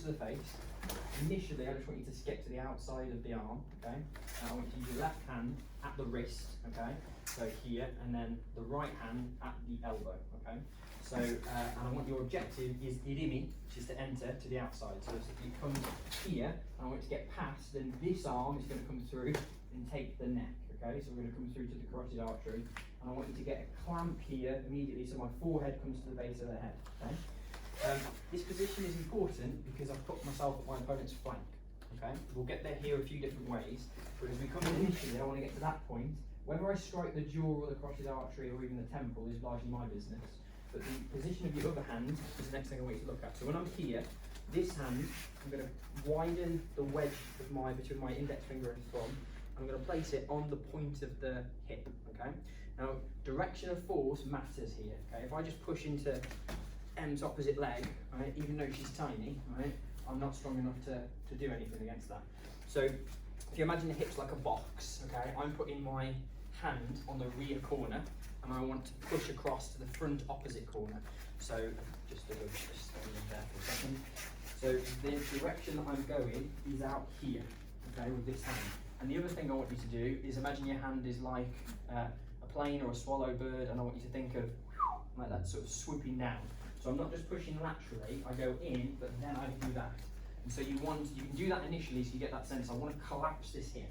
to the face. Initially, I just want you to skip to the outside of the arm, okay? And I want you to use your left hand at the wrist, okay? So here, and then the right hand at the elbow, okay? So, and I want your objective is irimi, which is to enter to the outside. So if you come here, and I want it to get past, then this arm is going to come through and take the neck, okay? So we're going to come through to the carotid artery, and I want you to get a clamp here immediately, so my forehead comes to the base of the head, okay? This position is important because I've put myself at my opponent's flank, okay? We'll get there here a few different ways, but as we come in initially, I want to get to that point. Whether I strike the jaw or the carotid artery or even the temple is largely my business, but the position of your other hand is the next thing I want you to look at. So when I'm here, this hand, I'm going to widen the wedge of between my index finger and thumb. I'm going to place it on the point of the hip, okay? Now, direction of force matters here, okay? If I just push into M's opposite leg, right, even though she's tiny, right, I'm not strong enough to do anything against that. So if you imagine the hips like a box, okay, I'm putting my hand on the rear corner and I want to push across to the front opposite corner. So just stand there for a second. So the direction that I'm going is out here, okay, with this hand. And the other thing I want you to do is imagine your hand is like a plane or a swallow bird, and I want you to think of like that, sort of swooping down. So I'm not just pushing laterally, I go in, but then I do that. And so you can do that initially so you get that sense, I want to collapse this hip.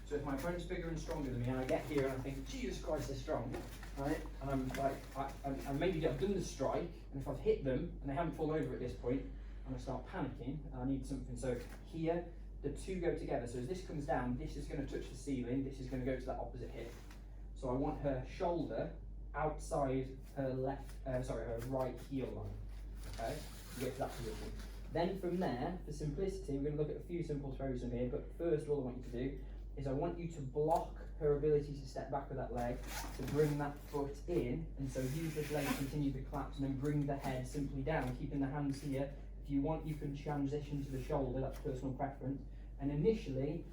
So if my opponent's bigger and stronger than me, and I get here and I think, Jesus Christ, they're strong, right? And I'm like, I've done the strike, and if I've hit them, and they haven't fallen over at this point, I'm going to start panicking, and I need something. So here, the two go together. So as this comes down, this is going to touch the ceiling, this is going to go to that opposite hip. So I want her shoulder outside her her right heel line, okay, to get to that position. Then from there, for simplicity, we're going to look at a few simple throws from here, but first all I want you to do is I want you to block her ability to step back with that leg, to bring that foot in, and so use this leg to continue to collapse, and then bring the head simply down, keeping the hands here. If you want, you can transition to the shoulder, that's personal preference. And initially,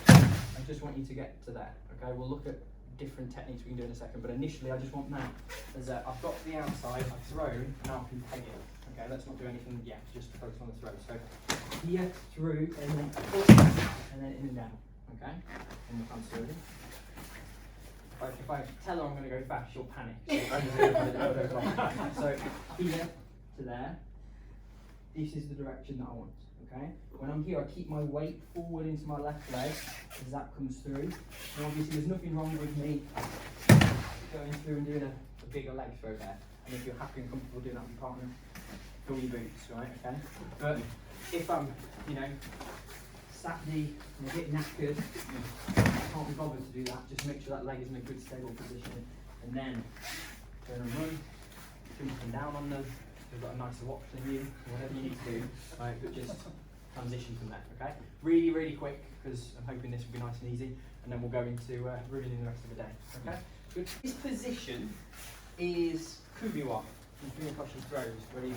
I just want you to get to there, okay? We'll look at different techniques we can do in a second, but initially I just want that as I've got to the outside, I've thrown, now I can peg it. Okay, let's not do anything yet, just focus on the throw. So here, through, and then push, and then in and down, okay? And the hands through. If I tell her I'm going to go fast, she'll panic. So here to there, this is the direction that I want, okay? When I'm here, I keep my weight forward into my left leg as that comes through. And obviously there's nothing wrong with me going through and doing a bigger leg throw there. And if you're happy and comfortable doing that with your partner, fill your boots, right, okay? But if I'm, Saturday, I'm a bit knackered, I can't be bothered to do that, just make sure that leg is in a good stable position. And then turn and run, jumping down on them. They've got a nicer watch than you, whatever you need to do, right, but just transition from there, okay? Really, really quick, because I'm hoping this will be nice and easy, and then we'll go into reviewing the rest of the day, okay? Good. This position is Kubi from Funakoshi throws, where you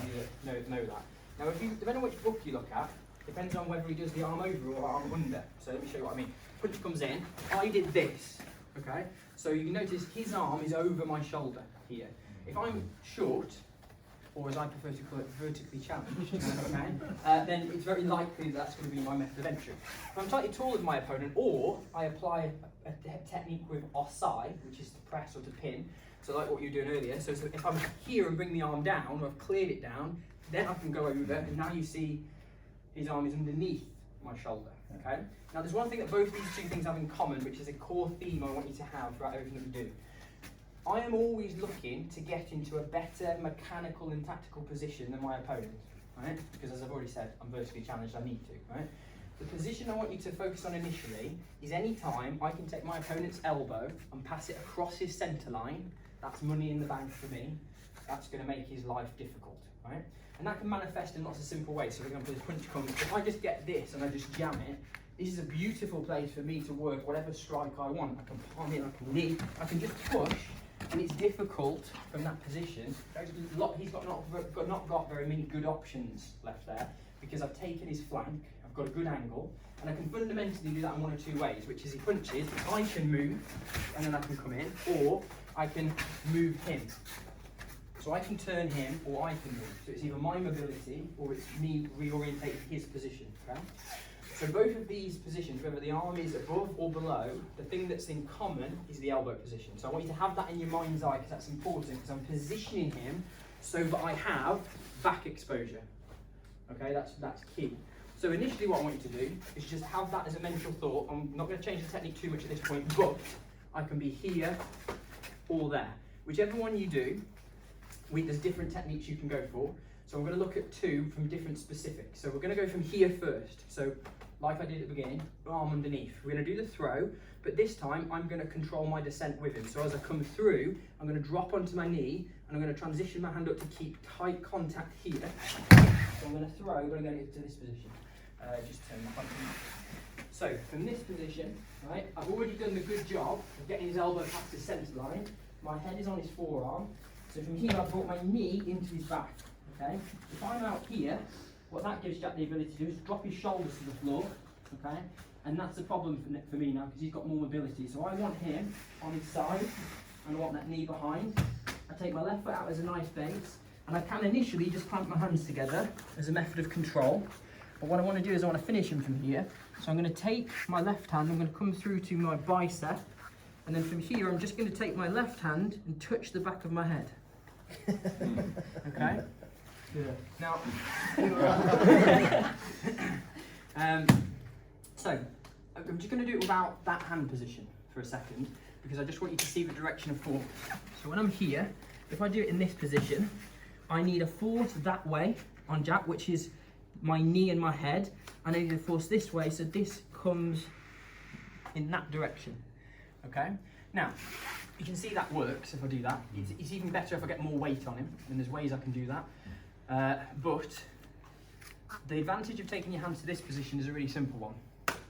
know that. Now, depending on which book you look at, depends on whether he does the arm over or arm under. So let me show you what I mean. Punch comes in, I did this, okay? So you can notice his arm is over my shoulder here. If I'm short, or as I prefer to call it, vertically challenged, okay, then it's very likely that's going to be my method of entry. If I'm slightly taller than my opponent, or I apply a technique with osai, which is to press or to pin, so like what you were doing earlier, so if I'm here and bring the arm down, or I've cleared it down, then I can go over, and now you see his arm is underneath my shoulder, okay? Now there's one thing that both these two things have in common, which is a core theme I want you to have throughout everything that we do. I am always looking to get into a better mechanical and tactical position than my opponent, right? Because as I've already said, I'm vertically challenged, I need to, right? The position I want you to focus on initially is any time I can take my opponent's elbow and pass it across his centre line, that's money in the bank for me, that's going to make his life difficult, right? And that can manifest in lots of simple ways. So for example, this punch comes, if I just get this and I just jam it, this is a beautiful place for me to work whatever strike I want. I can palm it, I can knee, I can just push, and it's difficult from that position. He's not got very many good options left there, because I've taken his flank, I've got a good angle, and I can fundamentally do that in one of two ways, which is he punches, I can move, and then I can come in, or I can move him. So I can turn him or I can move. So it's either my mobility or it's me reorientating his position, okay? So both of these positions, whether the arm is above or below, the thing that's in common is the elbow position. So I want you to have that in your mind's eye because that's important, because I'm positioning him so that I have back exposure. Okay, that's key. So initially what I want you to do is just have that as a mental thought. I'm not going to change the technique too much at this point, but I can be here or there. Whichever one you do, there's different techniques you can go for. So I'm going to look at two from different specifics. So we're going to go from here first. So like I did at the beginning, arm underneath. We're going to do the throw, but this time I'm going to control my descent with him. So as I come through, I'm going to drop onto my knee and I'm going to transition my hand up to keep tight contact here. So I'm going to throw, I'm going to go into this position. Just turn my hand. So from this position, right, I've already done the good job of getting his elbow past the centre line. My head is on his forearm. So from here I've brought my knee into his back. Okay. If I'm out here, what that gives Jack the ability to do is drop his shoulders to the floor, okay? And that's a problem for me now because he's got more mobility. So I want him on his side and I want that knee behind. I take my left foot out as a nice base and I can initially just clamp my hands together as a method of control. But what I want to do is I want to finish him from here. So I'm going to take my left hand, I'm going to come through to my bicep, and then from here I'm just going to take my left hand and touch the back of my head. Okay? Yeah. Now, so I'm just going to do it without that hand position for a second because I just want you to see the direction of force. So when I'm here, if I do it in this position, I need a force that way on Jack, which is my knee and my head, and I need a force this way, so this comes in that direction. Okay? Now, you can see that works if I do that. It's even better if I get more weight on him, and there's ways I can do that. But the advantage of taking your hands to this position is a really simple one.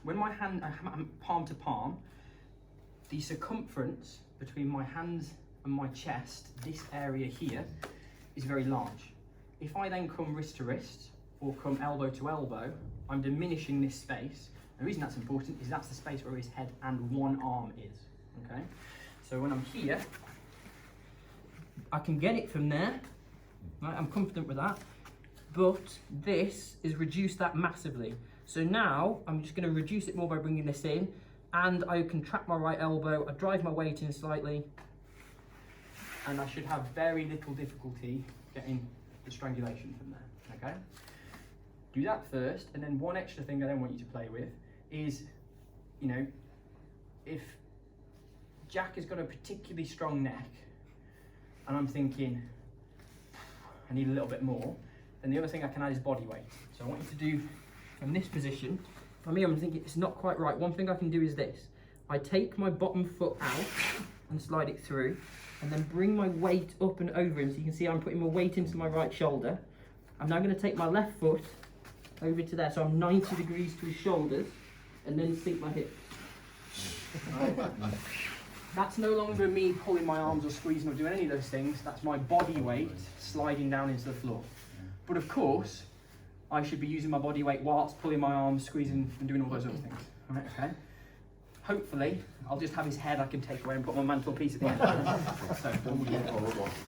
When my hand, I'm palm to palm, the circumference between my hands and my chest, this area here, is very large. If I then come wrist to wrist, or come elbow to elbow, I'm diminishing this space. The reason that's important is that's the space where his head and one arm is, okay? So when I'm here, I can get it from there, right? I'm confident with that, but this is reduced that massively. So now I'm just gonna reduce it more by bringing this in, and I can trap my right elbow, I drive my weight in slightly, and I should have very little difficulty getting the strangulation from there, okay? Do that first, and then one extra thing I then want you to play with is, you know, if Jack has got a particularly strong neck, and I'm thinking, I need a little bit more, then the other thing I can add is body weight. So I want you to do, from this position, for me I'm thinking it's not quite right. One thing I can do is this. I take my bottom foot out and slide it through, and then bring my weight up and over him. So you can see I'm putting my weight into my right shoulder. I'm now going to take my left foot over to there, so I'm 90 degrees to his shoulders, and then sink my hips. Right. That's no longer me pulling my arms or squeezing or doing any of those things. That's my body weight sliding down into the floor. But of course, I should be using my body weight whilst pulling my arms, squeezing, and doing all those other things. Right, okay? Hopefully, I'll just have his head I can take away and put on my mantelpiece at the end. So,